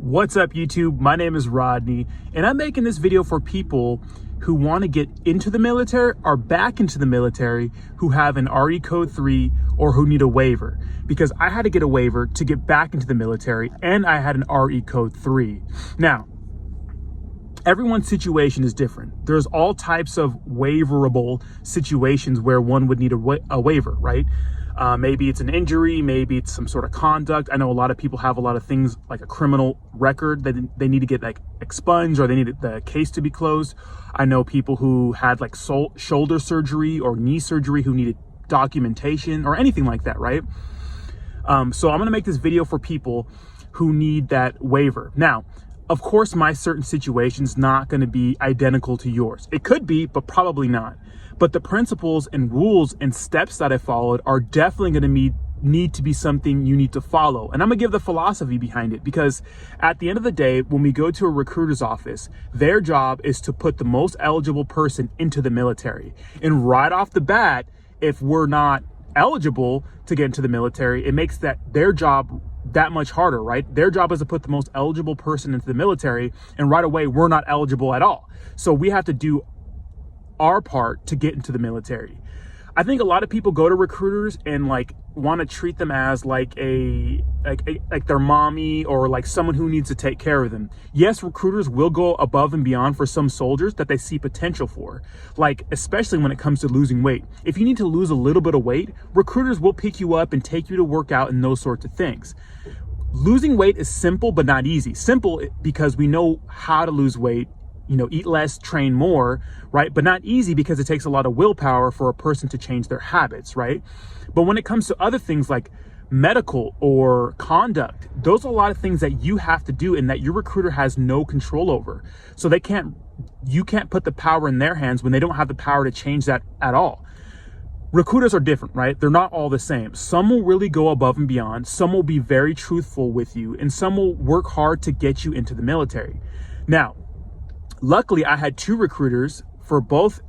What's up, YouTube? My name is Rodney, and I'm making this video for people who want to get into the military or back into the military who have an RE Code 3 or who need a waiver, because I had to get a waiver to get back into the military and I had an RE Code 3. Now, everyone's situation is different. There's all types of waiverable situations where one would need a waiver, right? Maybe it's an injury, maybe it's some sort of conduct. I know a lot of people have a lot of things like a criminal record that they need to get like expunged, or they need the case to be closed. I know people who had like shoulder surgery or knee surgery who needed documentation or anything like that, right? So I'm gonna make this video for people who need that waiver. Now, of course, my certain situation's not gonna be identical to yours. It could be, but probably not. But the principles and rules and steps that I followed are definitely going to need to be something you need to follow. And I'm going to give the philosophy behind it, because at the end of the day, when we go to a recruiter's office, their job is to put the most eligible person into the military. And right off the bat, if we're not eligible to get into the military, it makes their job that much harder, right? Their job is to put the most eligible person into the military, and right away, we're not eligible at all. So we have to do our part to get into the military. I think a lot of people go to recruiters and like want to treat them as like their mommy, or like someone who needs to take care of them. Yes, recruiters will go above and beyond for some soldiers that they see potential for, like especially when it comes to losing weight. If you need to lose a little bit of weight, recruiters will pick you up and take you to work out and those sorts of things. Losing weight is simple but not easy. Simple because we know how to lose weight, eat less, train more, right? But not easy because it takes a lot of willpower for a person to change their habits, right? But when it comes to other things like medical or conduct, those are a lot of things that you have to do and that your recruiter has no control over. So you can't put the power in their hands when they don't have the power to change that at all. Recruiters are different, right? They're not all the same. Some will really go above and beyond. Some will be very truthful with you, and some will work hard to get you into the military. Now, luckily, I had two recruiters for both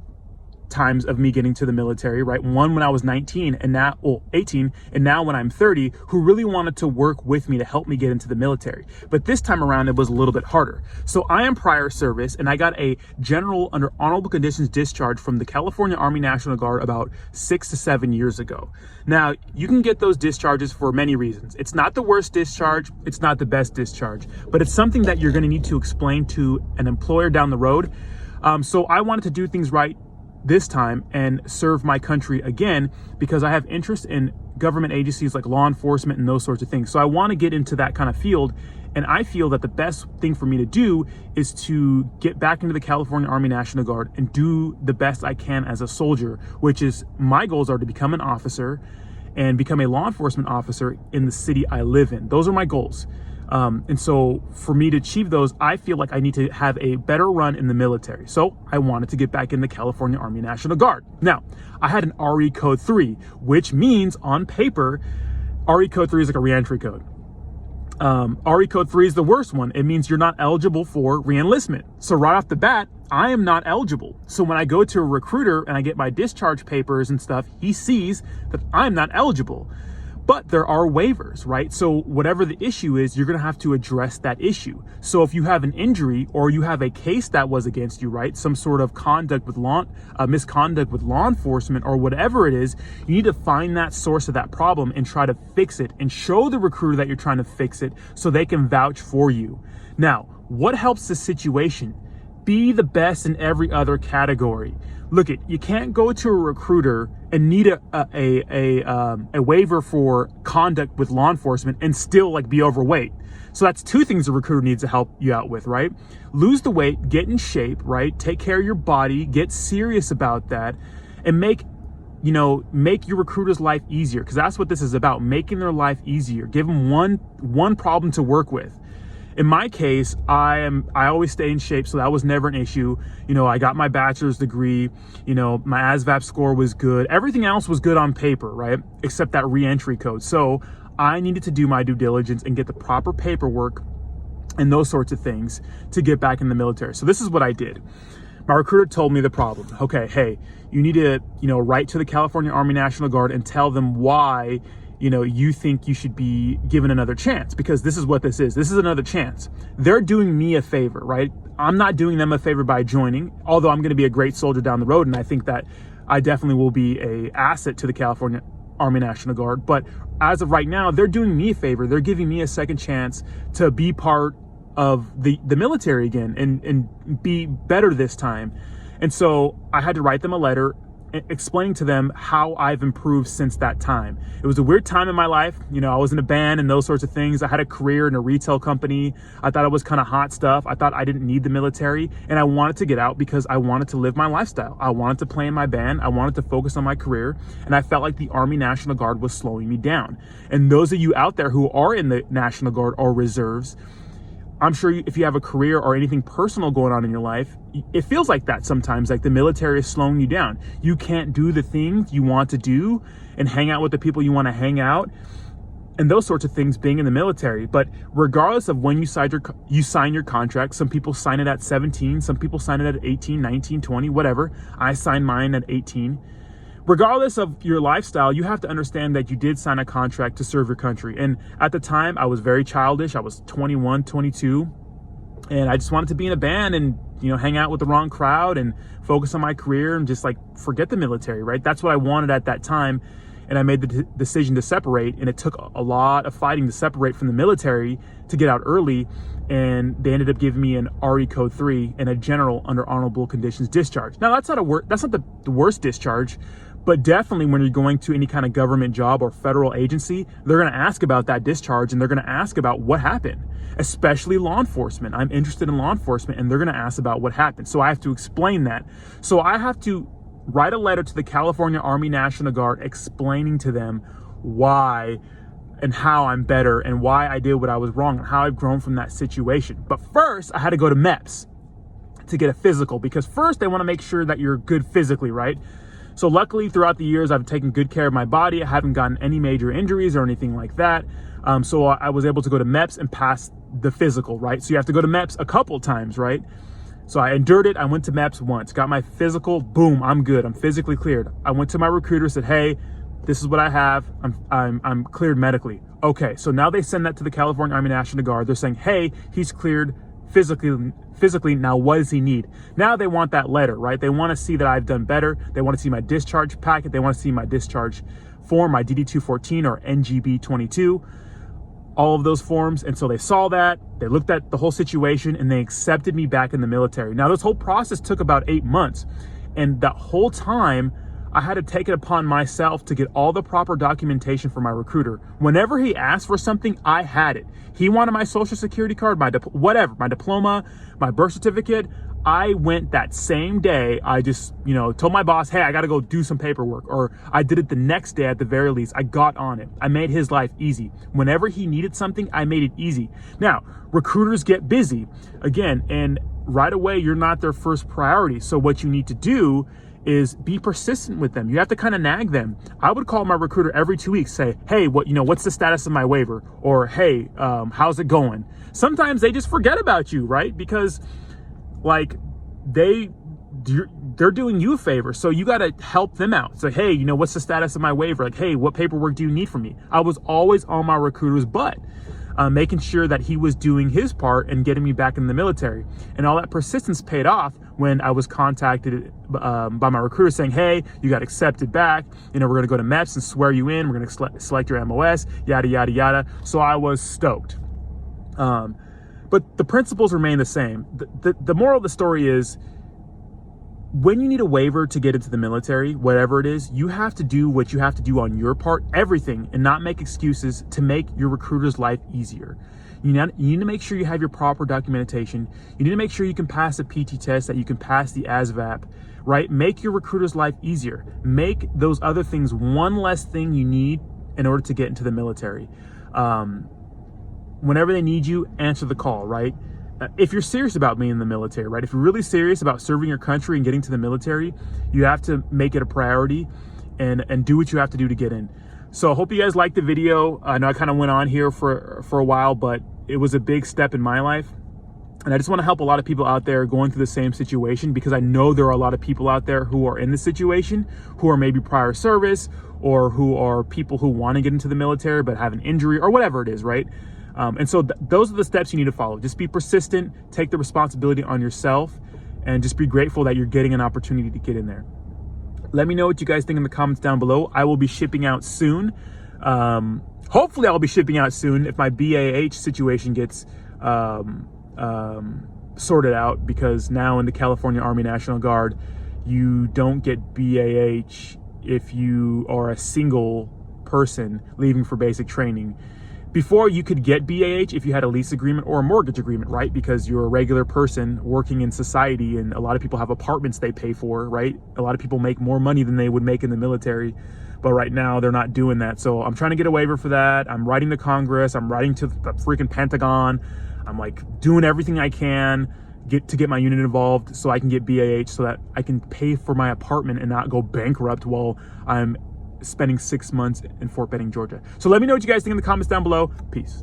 times of me getting to the military, right? One when I was 19 and now, 18, and now when I'm 30, who really wanted to work with me to help me get into the military. But this time around, it was a little bit harder. So I am prior service, and I got a general under honorable conditions discharge from the California Army National Guard about 6 to 7 years ago. Now, you can get those discharges for many reasons. It's not the worst discharge, it's not the best discharge, but it's something that you're gonna need to explain to an employer down the road. So I wanted to do things right this time and serve my country again, because I have interest in government agencies like law enforcement and those sorts of things. So I want to get into that kind of field. And I feel that the best thing for me to do is to get back into the California Army National Guard and do the best I can as a soldier, which is my goals are to become an officer and become a law enforcement officer in the city I live in. Those are my goals. And so for me to achieve those, I feel like I need to have a better run in the military. So I wanted to get back in the California Army National Guard. Now, I had an RE Code 3, which means on paper, RE Code 3 is like a re-entry code. RE Code 3 is the worst one. It means you're not eligible for re-enlistment. So right off the bat, I am not eligible. So when I go to a recruiter and I get my discharge papers and stuff, he sees that I'm not eligible. But there are waivers, right? So whatever the issue is, you're gonna have to address that issue. So if you have an injury or you have a case that was against you, right? Some sort of misconduct with law enforcement or whatever it is, you need to find that source of that problem and try to fix it and show the recruiter that you're trying to fix it so they can vouch for you. Now, what helps the situation? Be the best in every other category. Look, you can't go to a recruiter and need a waiver for conduct with law enforcement and still like be overweight. So that's two things a recruiter needs to help you out with, right? Lose the weight, get in shape, right? Take care of your body, get serious about that, and make your recruiter's life easier, because that's what this is about, making their life easier. Give them one problem to work with. In my case, I always stay in shape, so that was never an issue. I got my bachelor's degree, my ASVAB score was good. Everything else was good on paper, right? Except that re-entry code. So I needed to do my due diligence and get the proper paperwork and those sorts of things to get back in the military. So this is what I did. My recruiter told me the problem. Okay, hey, you need to, write to the California Army National Guard and tell them why you think you should be given another chance, because this is what this is. This is another chance. They're doing me a favor, right? I'm not doing them a favor by joining, although I'm going to be a great soldier down the road. And I think that I definitely will be a asset to the California Army National Guard. But as of right now, they're doing me a favor. They're giving me a second chance to be part of the military again and be better this time. And so I had to write them a letter explaining to them how I've improved since that time. It was a weird time in my life. I was in a band and those sorts of things. I had a career in a retail company. I thought it was kind of hot stuff. I thought I didn't need the military, and I wanted to get out because I wanted to live my lifestyle. I wanted to play in my band. I wanted to focus on my career, and I felt like the Army National Guard was slowing me down. And those of you out there who are in the National Guard or reserves, I'm sure if you have a career or anything personal going on in your life, it feels like that sometimes, like the military is slowing you down. You can't do the things you want to do and hang out with the people you want to hang out and those sorts of things being in the military. But regardless of when you sign your contract, some people sign it at 17, some people sign it at 18, 19, 20, whatever. I signed mine at 18. Regardless of your lifestyle, you have to understand that you did sign a contract to serve your country. And at the time, I was very childish. I was 21, 22, and I just wanted to be in a band and, hang out with the wrong crowd and focus on my career and just forget the military, right? That's what I wanted at that time. And I made the decision to separate, and it took a lot of fighting to separate from the military to get out early. And they ended up giving me an RE Code 3 and a general under honorable conditions discharge. Now, that's not the worst discharge. But definitely when you're going to any kind of government job or federal agency, they're going to ask about that discharge, and they're going to ask about what happened, especially law enforcement. I'm interested in law enforcement, and they're going to ask about what happened. So I have to explain that. So I have to write a letter to the California Army National Guard explaining to them why and how I'm better and why I did what I was wrong and how I've grown from that situation. But first, I had to go to MEPS to get a physical, because first they want to make sure that you're good physically, right? So luckily, throughout the years, I've taken good care of my body. I haven't gotten any major injuries or anything like that. So I was able to go to MEPS and pass the physical, right? So you have to go to MEPS a couple times, right? So I endured it. I went to MEPS once, got my physical, boom, I'm good. I'm physically cleared. I went to my recruiter, said, hey, this is what I have. I'm cleared medically. Okay, so now they send that to the California Army National Guard. They're saying, hey, he's cleared physically, now what does he need? Now they want that letter, right? They want to see that I've done better. They want to see my discharge packet. They want to see my discharge form, my DD-214 or NGB-22, all of those forms. And so they saw that, they looked at the whole situation, and they accepted me back in the military. Now, this whole process took about 8 months. And that whole time, I had to take it upon myself to get all the proper documentation from my recruiter. Whenever he asked for something, I had it. He wanted my social security card, my diploma, my birth certificate. I went that same day. I just, told my boss, hey, I got to go do some paperwork. Or I did it the next day at the very least. I got on it. I made his life easy. Whenever he needed something, I made it easy. Now, recruiters get busy again, and right away, you're not their first priority. So what you need to do is be persistent with them. You have to kind of nag them. I would call my recruiter every 2 weeks, say, hey, what's the status of my waiver? Or, hey, how's it going? Sometimes they just forget about you, right? Because they're doing you a favor. So you got to help them out. So, hey, what's the status of my waiver? Hey, what paperwork do you need from me? I was always on my recruiter's butt, making sure that he was doing his part and getting me back in the military. And all that persistence paid off when I was contacted by my recruiter saying, hey, you got accepted back. We're going to go to MEPS and swear you in. We're going to select your MOS, yada, yada, yada. So I was stoked. But the principles remain the same. The moral of the story is, when you need a waiver to get into the military, whatever it is, you have to do what you have to do on your part, everything, and not make excuses to make your recruiter's life easier. You need to make sure you have your proper documentation. You need to make sure you can pass the PT test, that you can pass the ASVAB, right? Make your recruiter's life easier. Make those other things one less thing you need in order to get into the military. Whenever they need you, answer the call, right? If you're serious about being in the military, right? If you're really serious about serving your country and getting to the military, you have to make it a priority and do what you have to do to get in. So I hope you guys liked the video. I know I kind of went on here for a while, but it was a big step in my life. And I just want to help a lot of people out there going through the same situation, because I know there are a lot of people out there who are in this situation, who are maybe prior service, or who are people who want to get into the military but have an injury or whatever it is, right? And so those are the steps you need to follow. Just be persistent, take the responsibility on yourself, and just be grateful that you're getting an opportunity to get in there. Let me know what you guys think in the comments down below. I will be shipping out soon. Hopefully I'll be shipping out soon if my BAH situation gets sorted out, because now in the California Army National Guard, you don't get BAH if you are a single person leaving for basic training. Before, you could get BAH if you had a lease agreement or a mortgage agreement, right? Because you're a regular person working in society, and a lot of people have apartments they pay for, right? A lot of people make more money than they would make in the military, but right now they're not doing that. So I'm trying to get a waiver for that. I'm writing to Congress. I'm writing to the freaking Pentagon. I'm like doing everything I can to get my unit involved so I can get BAH, so that I can pay for my apartment and not go bankrupt while I'm spending 6 months in Fort Benning, Georgia. So let me know what you guys think in the comments down below. Peace.